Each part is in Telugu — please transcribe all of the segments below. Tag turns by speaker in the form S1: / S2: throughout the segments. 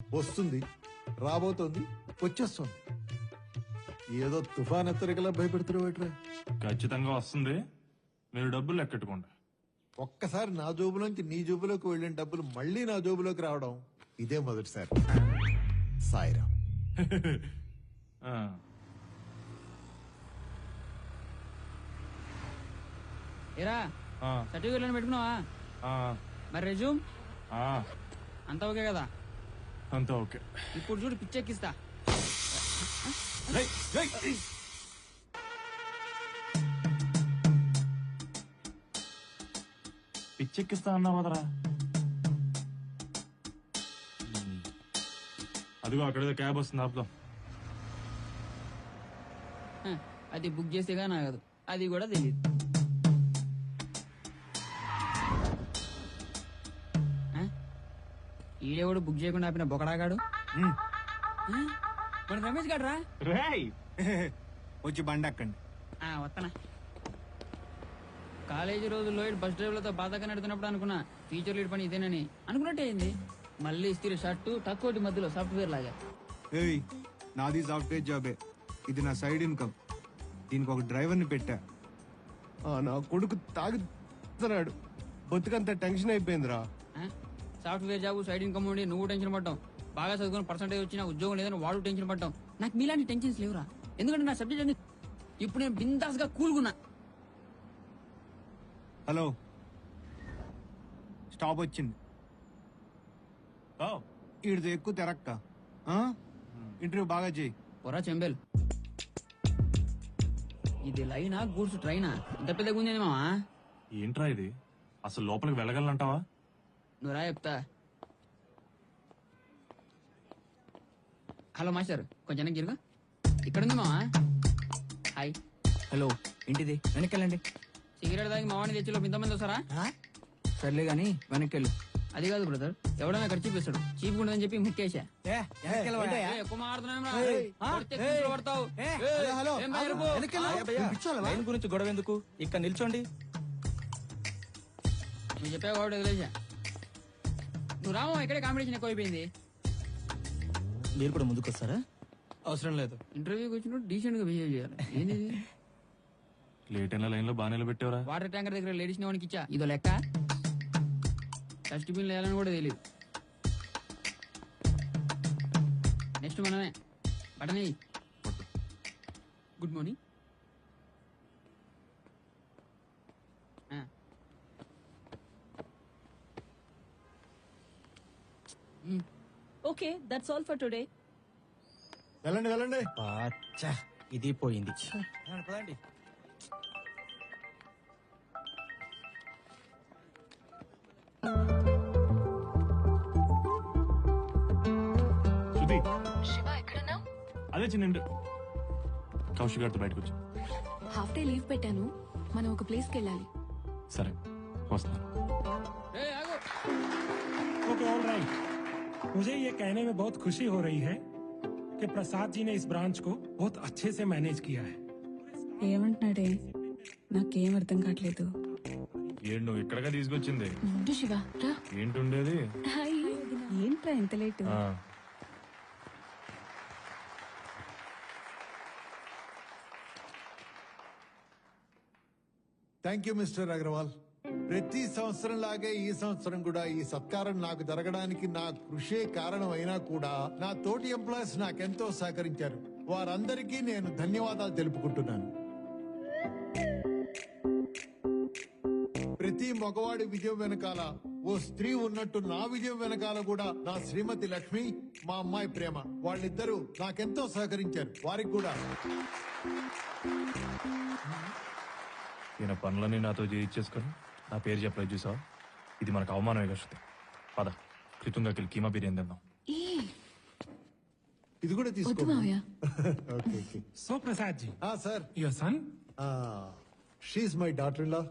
S1: వస్తుంది, రాబోతోంది, వచ్చేస్తుంది. ఏదో తుఫాన్ ఎత్తరికలా భయపెడుతున్నా.
S2: ఖచ్చితంగా వస్తుంది. మీరు డబ్బులు లెక్కెట్టుకోండి.
S1: ఒక్కసారి నా జోబులోంచి నీ జోబులోకి వెళ్ళిన డబ్బులు మళ్ళీ నా జోబులోకి రావడం ఇదే మొదటిసారి. సాయిరామ్.
S2: ఆ,
S3: ఏరా
S2: ఆ,
S3: సర్టిఫికెట్ పెట్టుకున్నావా?
S2: ఆ,
S3: మరి రెజ్యూమ్
S2: ఆ,
S3: అంతా ఓకే కదా?
S2: అంతా ఓకే.
S3: ఇప్పుడు చూడు పిచ్చెక్కిస్తా.
S2: రేయ్, రేయ్. పిచ్చెక్కిస్తా అన్నావు కదరా. అదిగో అక్కడేదో క్యాబ్ వస్తుంది, ఆపుదాం.
S3: హ, అది బుక్ చేసేగా నాగదు, అది కూడా తెలియదు. ఈడేవాడు బుక్ చేయకుండా ఆపిన బొకడాగాడు. మన రమేష్ గాడు రా.
S2: రేయ్,
S4: వచ్చి బండి అక్కండి.
S3: వస్తానా. కాలేజీ రోజుల్లో బస్ డ్రైవర్లతో బాధగా నడుతున్నప్పుడు అనుకున్నా టీచర్ లీడ్ పని ఇదేనని. అనుకున్నట్టే అయింది. మళ్ళీ ఇస్త్రీ షర్టు తక్కువ మధ్యలో సాఫ్ట్వేర్ లాగా.
S4: ఏయ్, నాది సాఫ్ట్వేర్ జాబే. ఇది నా సైడ్ ఇన్కమ్. దీనికి ఒక డ్రైవర్ని పెట్టా. నా కొడుకు తాగుతున్నాడు. బతుకంత టెన్షన్ అయిపోయిందిరా.
S3: సాఫ్ట్వేర్ జాబ్, సైడ్ ఇన్కమ్ ఉండి నువ్వు టెన్షన్ పడ్డావు. బాగా చదువుకుని పర్సెంటేజ్ వచ్చినా ఉద్యోగం లేదని వాడు టెన్షన్ పడ్డావు. నాకు మీలాంటి టెన్షన్స్ లేవురా. ఎందుకంటే నా సబ్జెక్ట్ అన్ని ఇప్పుడు నేను బిందాస్ గా కూల్గున్నా.
S4: హలో, స్టాప్ వచ్చింది.
S2: ఓ,
S4: ఈడితో ఎక్కువ తెరక్క. ఇంటర్వ్యూ బాగా చేయి.
S3: పొరా చెంబేల్. ఇది లైనా గూడ్స్ ట్రైనా? ఇంత పెద్ద గుంజని మావా.
S2: ఏంట్రా ఇది? అసలు లోపలికి వెళ్ళగలనంటావా?
S3: నువ్వు రా చెప్తా. హలో మాస్టర్, కొంచెం గిరుగా. ఇక్కడ ఉంది మావా. హాయ్.
S5: హలో, ఏంటిది? వెనక్కెళ్ళండి.
S3: సిగరెట్ తాగి మావాడిని తెచ్చిలో ఇంతమంది వస్తారా?
S5: సర్లే గాని వెనక్కెళ్ళు.
S3: అది కాదు బ్రదర్, ఎవడన్నా ఇక్కడ చూపిస్తాడు. చీప్ ఉండదని చెప్పి ముక్కేశా. ఎక్కువ మాట్లాడుతున్నావు.
S5: లైన్ గురించి గొడవ ఎందుకు? ఇక్కడ నిల్చోండి.
S3: నువ్వు చెప్పావు కాబట్టి వదిలేసా. నువ్వు రామో, ఇక్కడే కాంపిటీషన్ ఎక్కువైపోయింది.
S5: మీరు కూడా ముందుకు వస్తారా? అవసరం లేదు.
S3: ఇంటర్వ్యూకి వచ్చినప్పుడు డీసెంట్ గా బిహేవ్ చేయాలి. ఏంది
S2: లేట్ అయిన లైన్ లో బాగా నిలబెట్టావరా.
S3: వాటర్ ట్యాంకర్ దగ్గర లేడీస్ వానికి ఇచ్చా. ఇదో లెక్క. డస్ట్బిన్ వేయాలని కూడా తెలియదు. నెక్స్ట్ మనమే. Button good morning.
S6: Okay, that's all for today.
S1: వెళ్ళండి వెళ్ళండి.
S5: పాచ్చా, ఇది పోయింది. పదండి.
S2: శృతి,
S7: శివ ఎక్కడున్నావు?
S2: అదే చిన్న కౌశిక్ గారితో బయటకు వచ్చా.
S7: హాఫ్ డే లీవ్ పెట్టాను. మనం ఒక ప్లేస్కి వెళ్ళాలి.
S2: సరే, వస్తాను.
S8: Okay, all right. मुझे ये कहने में बहुत खुशी हो रही है कि प्रसाद जी ने इस ब्रांच को बहुत अच्छे से मैनेज किया है।
S6: ఏమంటున్నాడే? నాకేం అర్థం కావట్లేదు.
S2: ఏడు నువ్వు ఇక్కడగా తీసుకొచ్చింది.
S7: ఉండు శివ, రా.
S2: ఏంటుండేది?
S7: హాయ్.
S6: ఏంట్రా ఇంత late?
S1: Thank you mister Agarwal. ప్రతి సంవత్సరం లాగే ఈ సంవత్సరం కూడా ఈ సత్కారం నాకు జరగడానికి నా కృషే కారణం అయినా కూడా నా తోటి ఎంప్లాయీస్ నాకెంతో సహకరించారు. వారందరికీ నేను ధన్యవాదాలు తెలుపుకుంటున్నాను. ప్రతి మగవాడి విజయం వెనకాల ఓ స్త్రీ ఉన్నట్టు నా విజయం వెనకాల కూడా నా శ్రీమతి లక్ష్మి, మా అమ్మాయి ప్రేమ, వాళ్ళిద్దరూ నాకెంతో సహకరించారు. వారికి కూడా
S2: ఈయన పనులన్నీ నాతో చేయించేసుకొని నా పేరు చెప్పలేదు చూసావా? ఇది మనకు అవమానమే కదా. పద, కృతంగాకి కీమా బిర్యానీ తిందాం.
S1: ఇది కూడా
S7: వద్దు
S1: తీసుకో.
S7: మావయ్య.
S1: Okay okay.
S8: So Prasad ji,
S1: sir,
S8: your son?
S1: She's my daughter in law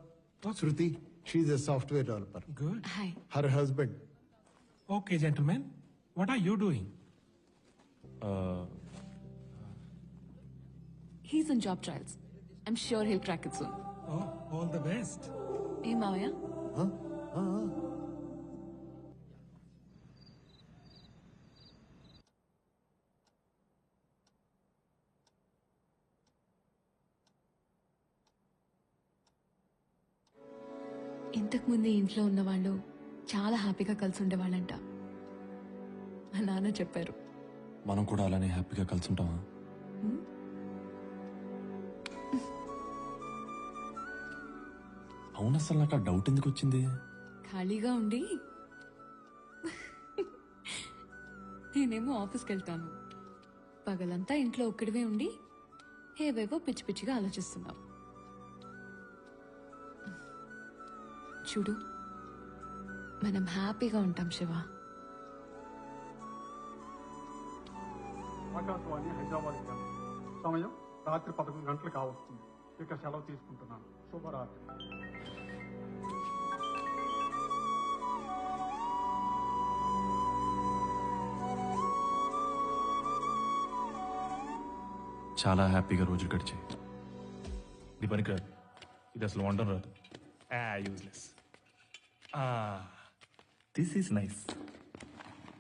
S1: Shruti. She's a software developer.
S8: Good.
S7: Hi.
S1: Her husband.
S8: Okay, gentlemen, what are you doing?
S7: He's in job trials. I'm sure he'll crack it soon.
S8: Oh, all the best.
S7: ఏ మావయ్య? ఇంతకు ముందు ఈ ఇంట్లో ఉన్న వాళ్ళు చాలా హ్యాపీగా కలిసి ఉండేవాళ్ళంట. మా నాన్న చెప్పారు.
S2: మనం కూడా అలానే హ్యాపీగా కలిసి ఉంటామా? అవును, అసలు నాకు ఆ డౌట్ ఎందుకు వచ్చింది?
S7: ఖాళీగా ఉండి నేనేమో ఆఫీస్కి వెళ్తాను. పగలంతా ఇంట్లో ఒక్కడివే ఉండి ఏవేవో పిచ్చి పిచ్చిగా ఆలోచిస్తున్నావు. చూడు, మనం హ్యాపీగా ఉంటాం శివ.
S9: ఆకాశవాణి హైదరాబాద్ కేంద్రం. సమయం రాత్రి 11 గంటలు కావస్తుంది. ఇక సెలవు తీసుకుంటున్నాను. శుభరాత్రి.
S2: చాలా హ్యాపీగా రోజులు గడిచాయి. ఇది పనికిరాదు, ఇది అసలు వండడం రాదు. యూజ్లెస్. This is nice.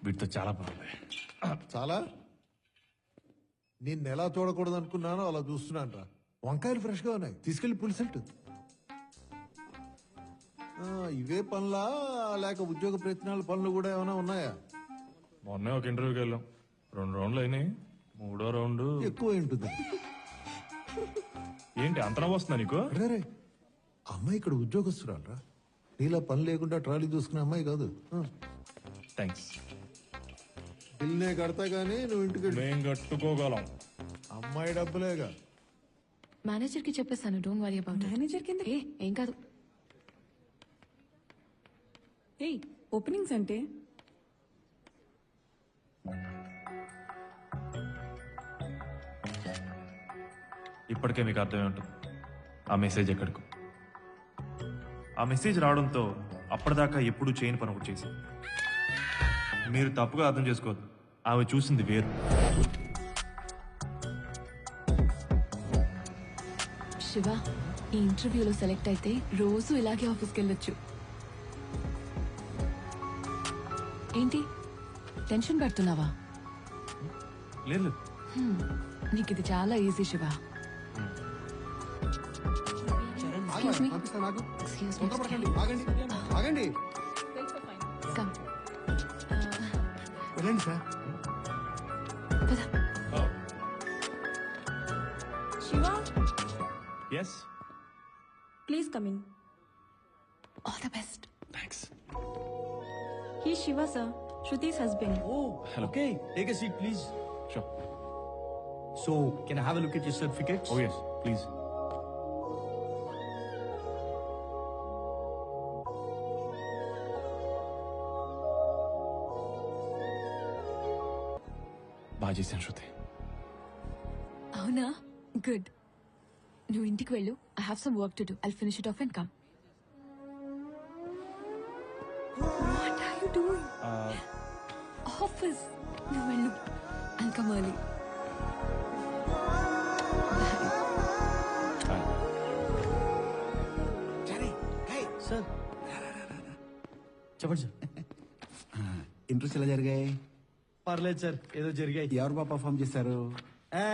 S2: వీటితో చాలా బాగుంది.
S1: చాలా నిన్ను ఎలా చూడకూడదు అనుకున్నానో అలా చూస్తున్నాను రా. వంకాయలు ఫ్రెష్ గా ఉన్నాయి, తీసుకెళ్లి పులిసెట్టు. ఇవే పనులా లేక ఉద్యోగ ప్రయత్నాల పనులు కూడా ఏమైనా ఉన్నాయా?
S2: మొన్నే ఒక ఇంటర్వ్యూకి వెళ్ళాం, 2 రౌండ్లు అయినాయి. 3వ రౌండ్
S1: ఎక్కువ ఉంటుంది.
S2: ఏంటి అంతనా వస్తుందా నీకు?
S1: రే అమ్మాయి ఇక్కడ ఉద్యోగస్తురాలు రా. నీలా పని లేకుండా ట్రాలీ చూసుకునే అమ్మాయి కాదు.
S2: థ్యాంక్స్.
S1: బిల్నే కడతా గానీ నువ్వు ఇంటికి
S2: మేం కట్టుకోగలం.
S1: అమ్మాయి డబ్బులేగా.
S7: మేనేజర్ కి చెప్పేస్తాను, don't worry about it.
S6: Manager కింద
S7: ఏం కాదు.
S6: ఏయ్, ఓపెనింగ్స్ అంటే
S2: ఇప్పటికే మీకు అర్థమై ఉంటుంది ఆ మెసేజ్ ఎక్కడికో. ఆ మెసేజ్ రావడంతో అప్పటిదాకా ఎప్పుడు చేయని పని ఒకటి చేసి. మీరు తప్పుగా అర్థం చేసుకోవద్దు, ఆమె చూసింది వేరు.
S7: శివ, ఈ ఇంటర్వ్యూలో సెలెక్ట్ అయితే రోజు ఇలాగే ఆఫీస్కి వెళ్ళొచ్చు. ఏంటి టెన్షన్ పడుతున్నావా?
S2: లేదు.
S7: నీకు ఇది చాలా easy Shiva. Excuse me. Excuse me.
S4: ఆగండి.
S7: Come.
S4: వెళ్ళండి సార్.
S7: పద.
S6: Shiva,
S2: yes,
S6: please come in.
S7: All the best.
S2: Thanks.
S6: He Shiva sir, Shruti's husband.
S5: Oh,
S2: Hello.
S5: okay. Take a seat, please.
S2: Sure.
S5: So, can I have a look at your certificates?
S2: Oh yes please. బాగా చేశాను శృతి.
S7: అవునా? గుడ్. నువ్వు ఇంటికి వెళ్ళు. I have some work to do. I'll finish it off and come. What are you doing? Office. నువ్వు వెళ్ళు. I'll come early.
S5: Sir. చెప్పండి సార్.
S4: ఇంట్రెస్ట్ ఎలా జరిగాయి?
S5: పర్లేదు సార్, ఏదో జరిగాయి.
S4: ఎవరు బాగా పర్ఫామ్ చేశారు?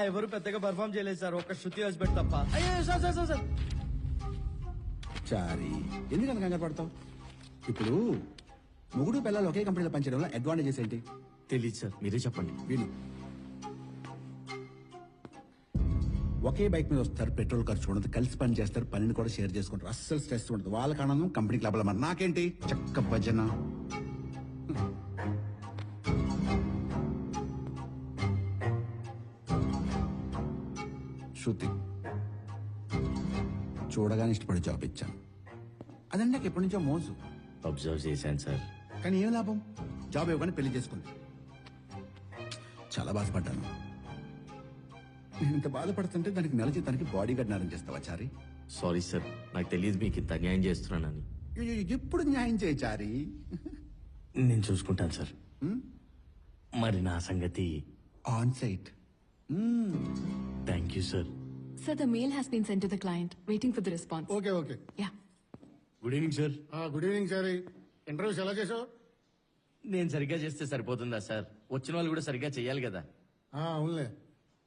S5: ఎవరు పెద్దగా పర్ఫామ్ చేయలేదు సార్, ఒక్క శృతి హస్బెండ్ తప్ప. అయ్యో సార్ సార్ సార్ సార్.
S4: చారి, ఎందుకని కంగారు పడతావు? ఇప్పుడు మొగుడు పిల్లలు ఒకే కంపెనీలో పనిచేయడం వల్ల అడ్వాంటేజెస్ ఏంటి?
S5: తెలీదు సార్, మీరే చెప్పండి.
S4: వీళ్ళు ఒకే బైక్ మీద వస్తారు, పెట్రోల్ ఖర్చు ఉండదు, కలిసి పని చేస్తారు, పనిని కూడా షేర్ చేసుకుంటారు, అస్సలు స్ట్రెస్ ఉండదు. వాళ్ళకి ఆనందం, కంపెనీకి లాభాలు. మరి నాకేంటి చక్క భజన. శృతి చూడగానే ఇష్టపడి జాబ్ ఇచ్చాను. అదండి నాకు ఎప్పటి నుంచో మోజు.
S5: అబ్జర్వ్ చేశాను సార్.
S4: కానీ ఏం లాభం? జాబ్ ఇవ్వగానే పెళ్లి చేసుకుంది. చాలా బాధపడ్డాను. నేను ఇంత బాధపడుతుంటే దానికి నెల జీతానికి బాడీ గార్డ్ అరేంజ్ చేస్తావా చారి?
S5: సారీ సార్, నాకు తెలియదు మీకు ఇంత అన్యాయం చేస్తున్నానని.
S4: ఎప్పుడు న్యాయం చేయి చారి.
S5: నేను చూసుకుంటాను సార్. మరి నా సంగతి?
S4: On site.
S5: Thank you sir.
S7: Sir, the mail has been sent to the client. Waiting for the response.
S9: Okay okay.
S7: Yeah.
S5: Good evening sir.
S9: Good evening sir. Interviews ఎలా చేసావు?
S5: నేను సరిగ్గా చేస్తే సరిపోతుందా సార్? వచ్చిన వాళ్ళు కూడా సరిగ్గా చెయ్యాలి కదా.
S9: అవునులే.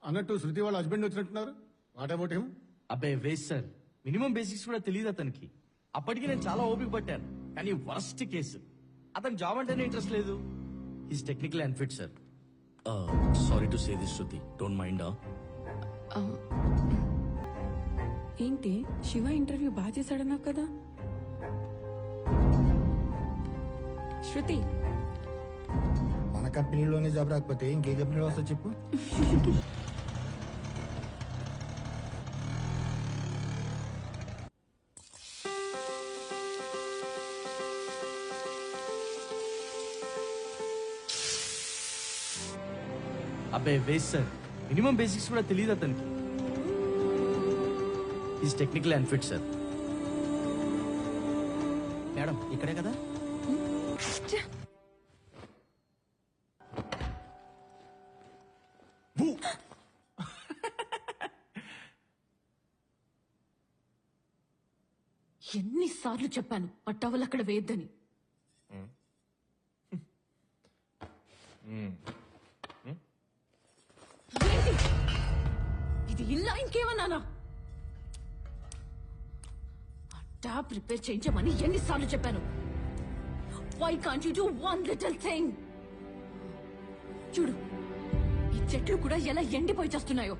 S9: అన్నట్టు శృతి వాళ్ళ హస్బెండ్ వచ్చినట్టున్నారు. What about him?
S5: అబ్బాయి వేస్ట్ సార్, మినిమం బేసిక్స్ కూడా తెలియదు అతనికి. అప్పటికి నేను చాలా ఓపిక పట్టాను కానీ వరస్ట్ కేసు అతను జాబ్ అంటేనే ఇంట్రెస్ట్ లేదు. Is technical unfit sir. Sorry to say this Shruti, don't mind.
S6: ఏంటి శివ ఇంటర్వ్యూ బాగా చేశాడన్నావు కదా. శృతి
S10: మన కంపెనీలోనే జాబ్ రాకపోతే ఇంకే కంపెనీలో వస్తా చెప్పు.
S5: అబ్బాయి వేస్ట్ సార్, మినిమం బేసిక్స్ కూడా తెలియదు అతనికి. Is technical unfit sir. Madam ఇక్కడే కదా.
S7: ఎన్నిసార్లు చెప్పాను ఆ టవల్ అక్కడ వేయద్దని. ఏంటి? ఇది ఇల్లా ఇంకేమన్నానా? ఆ ట్యాప్ రిపేర్ చేయించమని ఎన్నిసార్లు చెప్పాను. Why can't you do one little thing? చూడు ఈ చెట్లు కూడా ఎలా ఎండిపోయి చేస్తున్నాయో.